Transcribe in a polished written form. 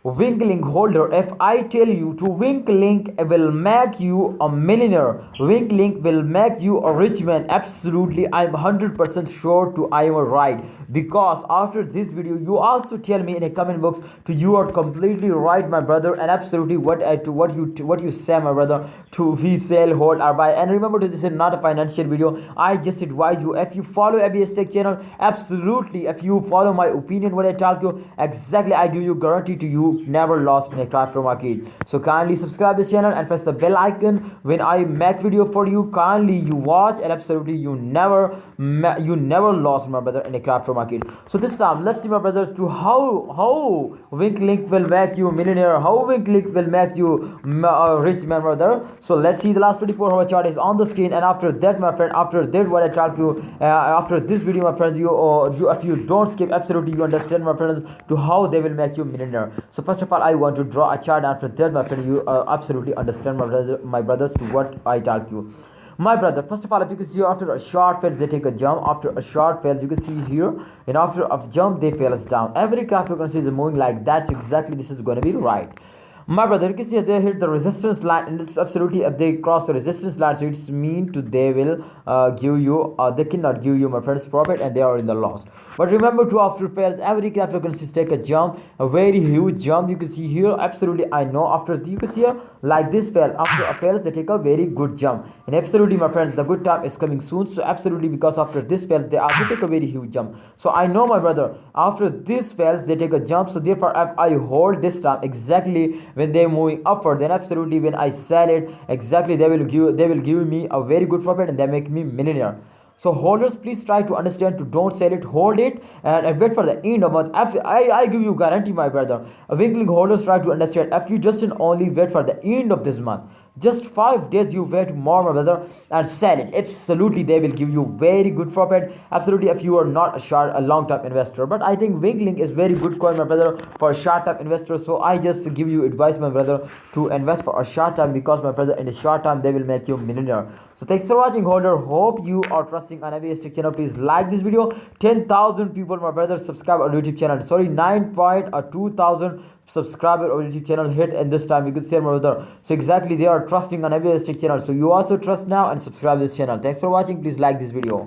Winklink holder, if I tell you to Winklink will make you a millionaire, Winklink will make you a rich man, absolutely I'm 100% sure to I am right, because after this video you also tell me in a comment box to you are completely right my brother, and absolutely what you say my brother, to we sell, hold or buy. And remember, this is not a financial video. I just advise you, if you follow ABS Tech channel, absolutely if you follow my opinion what I tell you, exactly I give you guarantee to you never lost in a crypto market. So kindly subscribe this channel and press the bell icon when I make video for you. Kindly you watch, and absolutely you never lost my brother in a crypto market. So this time let's see my brothers to how Winklink will make you millionaire, how Winklink will make you rich man brother. So let's see the last 24-hour chart is on the screen, and after that my friend, after that what I tell you after this video my friends, you if you don't skip, absolutely you understand my friends to how they will make you millionaire. So first of all I want to draw a chart, after that my friend you absolutely understand my brothers to what I tell you my brother. First of all, if you can see, after a short fails they take a jump, after a short fails you can see here, and after a jump they fail us down. Every cryptocurrency is moving like that, so exactly this is going to be right my brother. You can see they hit the resistance line, and it's absolutely, if they cross the resistance line, so it's mean to they will give you they cannot give you my friends profit, and they are in the loss. But remember to after fails every cryptocurrency take a jump, a very huge jump. You can see here, absolutely I know, after you can see here like this fail, after a fails they take a very good jump, and absolutely my friends the good time is coming soon. So absolutely, because after this fails they also take a very huge jump. So I know my brother, after this fails they take a jump, so therefore if I hold this time exactly when they're moving upward, then absolutely when I sell it, exactly they will give me a very good profit, and they make me millionaire. So holders, please try to understand to don't sell it, hold it, and wait for the end of month. I give you guarantee my brother, Winklink holders, try to understand, if you just only wait for the end of this month, just 5 days you wait more my brother and sell it, absolutely they will give you very good profit, absolutely, if you are not a long-term investor. But I think Winklink is very good coin my brother for a short-term investor. So I just give you advice my brother to invest for a short time, because my brother in the short time they will make you millionaire. So thanks for watching holder, hope you are trusting on ABS Tech channel. Please like this video, 10,000 people my brother subscribe our YouTube channel, sorry 9.2,000 subscriber our YouTube channel hit, and this time you could see my brother. So exactly they are trusting on ABS Tech channel, so you also trust now and subscribe this channel. Thanks for watching, please like this video.